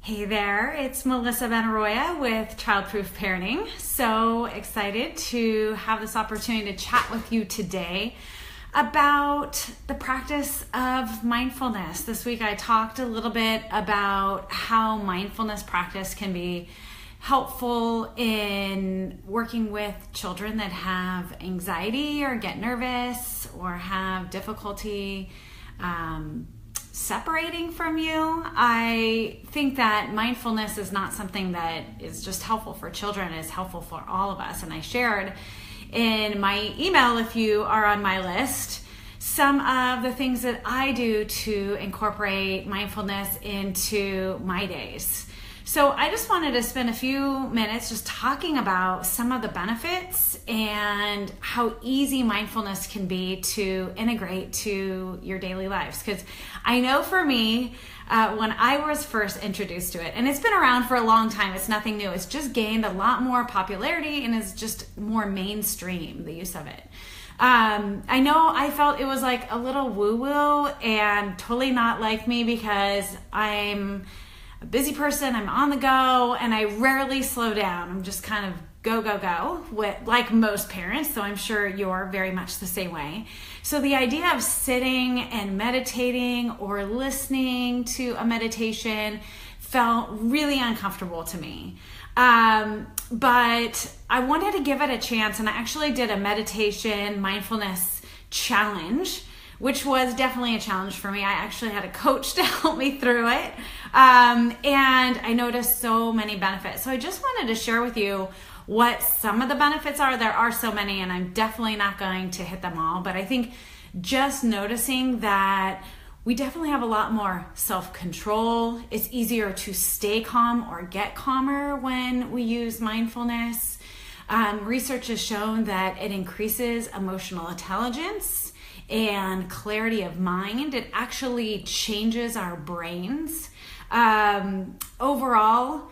Hey there, it's Melissa Benaroya with Childproof Parenting. So excited to have this opportunity to chat with you today about the practice of mindfulness. This week I talked a little bit about how mindfulness practice can be helpful in working with children that have anxiety or get nervous or have difficulty separating from you. I think that mindfulness is not something that is just helpful for children, it's helpful for all of us. And I shared in my email, if you are on my list, some of the things that I do to incorporate mindfulness into my days. So I just wanted to spend a few minutes just talking about some of the benefits and how easy mindfulness can be to integrate to your daily lives. Because I know for me, when I was first introduced to it, and it's been around for a long time, it's nothing new, it's just gained a lot more popularity and is just more mainstream, the use of it. I know I felt it was like a little woo-woo and totally not like me because I'm a busy person, I'm on the go, and I rarely slow down. I'm just kind of go, like most parents, so I'm sure you're very much the same way. So the idea of sitting and meditating or listening to a meditation felt really uncomfortable to me. But I wanted to give it a chance, and I actually did a meditation mindfulness challenge, which was definitely a challenge for me. I actually had a coach to help me through it. And I noticed so many benefits. So I just wanted to share with you what some of the benefits are. There are so many, and I'm definitely not going to hit them all. But I think just noticing that we definitely have a lot more self-control. It's easier to stay calm or get calmer when we use mindfulness. Research has shown that it increases emotional intelligence and clarity of mind. It actually changes our brains. Overall,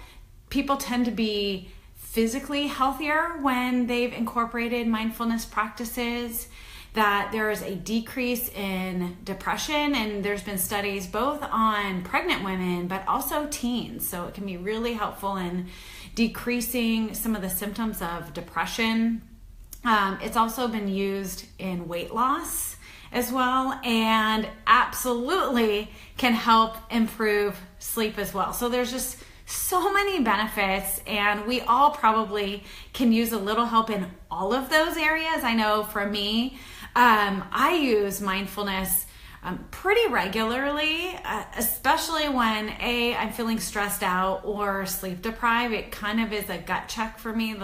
people tend to be physically healthier when they've incorporated mindfulness practices, that there is a decrease in depression, and there's been studies both on pregnant women but also teens, so it can be really helpful in decreasing some of the symptoms of depression. It's also been used in weight loss as well, and absolutely can help improve sleep as well. So there's just so many benefits, and we all probably can use a little help in all of those areas. I know for me, I use mindfulness pretty regularly, especially when I'm feeling stressed out or sleep deprived. It kind of is a gut check for me.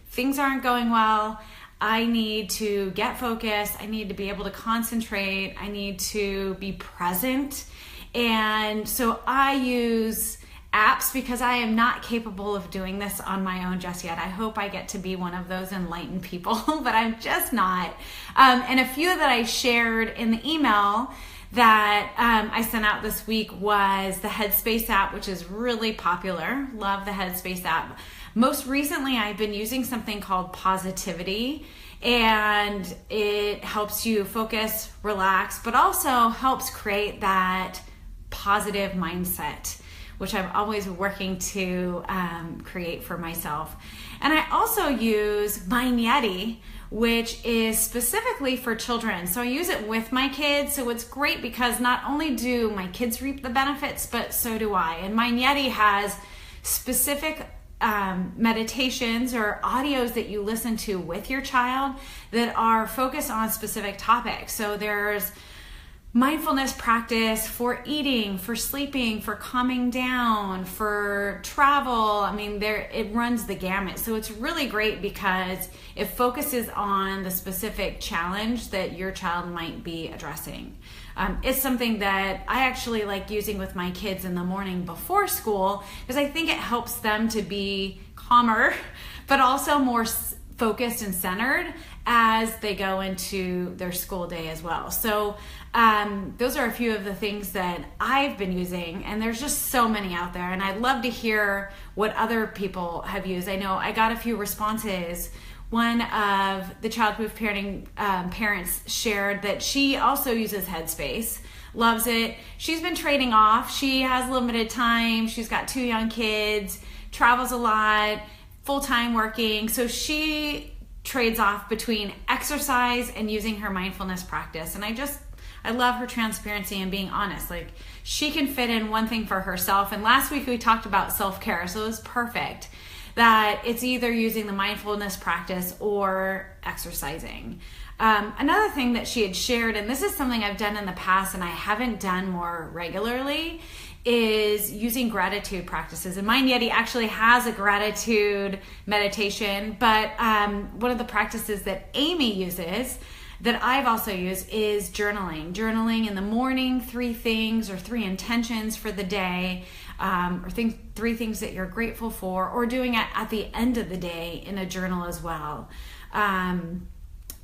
Things aren't going well. I need to get focused. I need to be able to concentrate. I need to be present. And so I use apps because I am not capable of doing this on my own just yet. I hope I get to be one of those enlightened people, but I'm just not. And a few that I shared in the email that I sent out this week was the Headspace app, which is really popular. Love the Headspace app. Most recently, I've been using something called Positivity, and it helps you focus, relax, but also helps create that positive mindset, which I'm always working to create for myself. And I also use Mindfulness, which is specifically for children. So I use it with my kids. So it's great because not only do my kids reap the benefits, but so do I. And Mindfulness has specific meditations or audios that you listen to with your child that are focused on specific topics. So there's mindfulness practice for eating, for sleeping, for calming down, for travel. I mean, it runs the gamut. So it's really great because it focuses on the specific challenge that your child might be addressing. It's something that I actually like using with my kids in the morning before school because I think it helps them to be calmer, but also more focused and centered as they go into their school day as well. So those are a few of the things that I've been using, and there's just so many out there, and I'd love to hear what other people have used. I know I got a few responses. One of the Childproof Parenting parents shared that she also uses Headspace, loves it. She's been trading off. She has limited time. She's got 2 young kids, travels a lot, full-time working. So she trades off between exercise and using her mindfulness practice. And I love her transparency and being honest. Like, she can fit in one thing for herself. And last week we talked about self-care, so it was perfect that it's either using the mindfulness practice or exercising. Another thing that she had shared, and this is something I've done in the past and I haven't done more regularly, is using gratitude practices. And Mind Yeti actually has a gratitude meditation, but one of the practices that Amy uses that I've also used is journaling. Journaling in the morning, 3 things or 3 intentions for the day, or 3 things that you're grateful for, or doing it at the end of the day in a journal as well.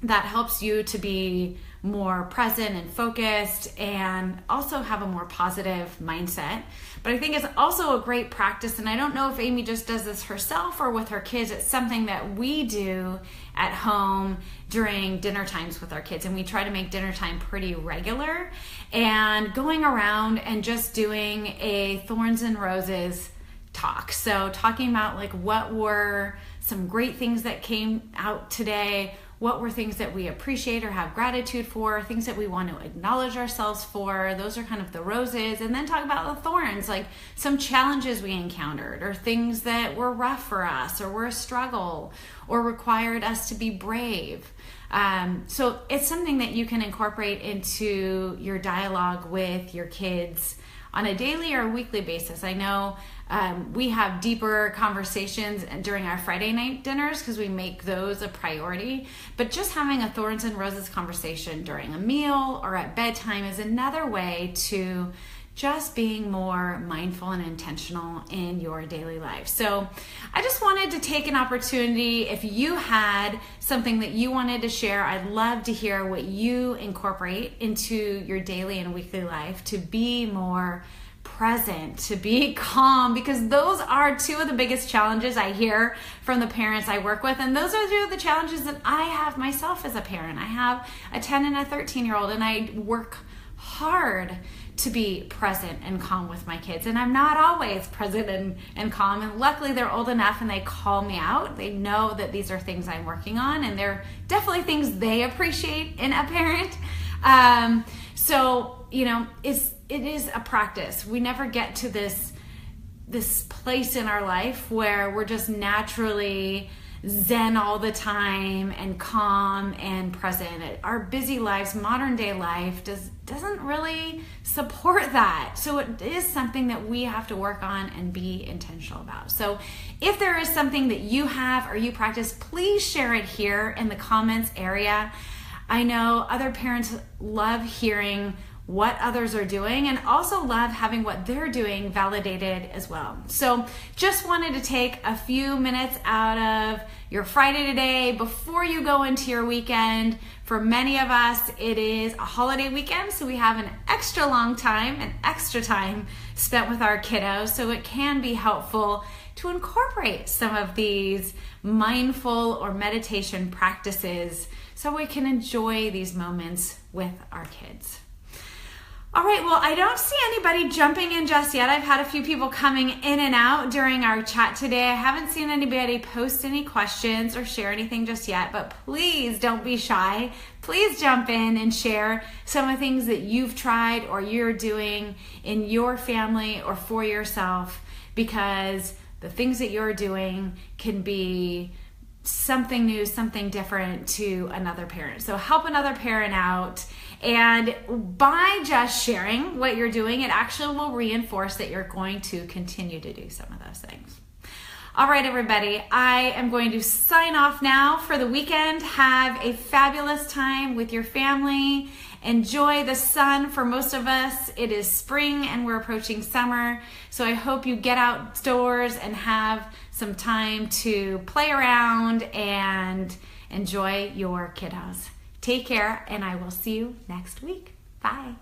That helps you to be more present and focused and also have a more positive mindset. But I think it's also a great practice, and I don't know if Amy just does this herself or with her kids. It's something that we do at home during dinner times with our kids, and we try to make dinner time pretty regular, and going around and just doing a thorns and roses talk. So talking about like what were some great things that came out today, what were things that we appreciate or have gratitude for, things that we want to acknowledge ourselves for. Those are kind of the roses. And then talk about the thorns, like some challenges we encountered or things that were rough for us or were a struggle or required us to be brave. So it's something that you can incorporate into your dialogue with your kids on a daily or weekly basis. I know we have deeper conversations during our Friday night dinners because we make those a priority. But just having a thorns and roses conversation during a meal or at bedtime is another way to just being more mindful and intentional in your daily life. So I just wanted to take an opportunity. If you had something that you wanted to share, I'd love to hear what you incorporate into your daily and weekly life to be more present, to be calm, because those are 2 of the biggest challenges I hear from the parents I work with. And those are 2 of the challenges that I have myself as a parent. I have a 10 and a 13-year-old, and I work hard to be present and calm with my kids. And I'm not always present and calm. And luckily they're old enough and they call me out. They know that these are things I'm working on, and they're definitely things they appreciate in a parent. So, you know, it is a practice. We never get to this place in our life where we're just naturally zen all the time and calm and present. Our busy lives, modern day life, doesn't really support that. So it is something that we have to work on and be intentional about. So if there is something that you have or you practice, please share it here in the comments area. I know other parents love hearing what others are doing and also love having what they're doing validated as well. So just wanted to take a few minutes out of your Friday today before you go into your weekend. For many of us, it is a holiday weekend, so we have an extra long time, an extra time spent with our kiddos. So it can be helpful to incorporate some of these mindful or meditation practices so we can enjoy these moments with our kids. All right, well, I don't see anybody jumping in just yet. I've had a few people coming in and out during our chat today. I haven't seen anybody post any questions or share anything just yet, but please don't be shy. Please jump in and share some of the things that you've tried or you're doing in your family or for yourself, because the things that you're doing can be something new, something different to another parent. So help another parent out. And by just sharing what you're doing, it actually will reinforce that you're going to continue to do some of those things. All right, everybody, I am going to sign off now for the weekend. Have a fabulous time with your family. Enjoy the sun. For most of us, it is spring and we're approaching summer. So I hope you get outdoors and have some time to play around and enjoy your kiddos. Take care, and I will see you next week. Bye.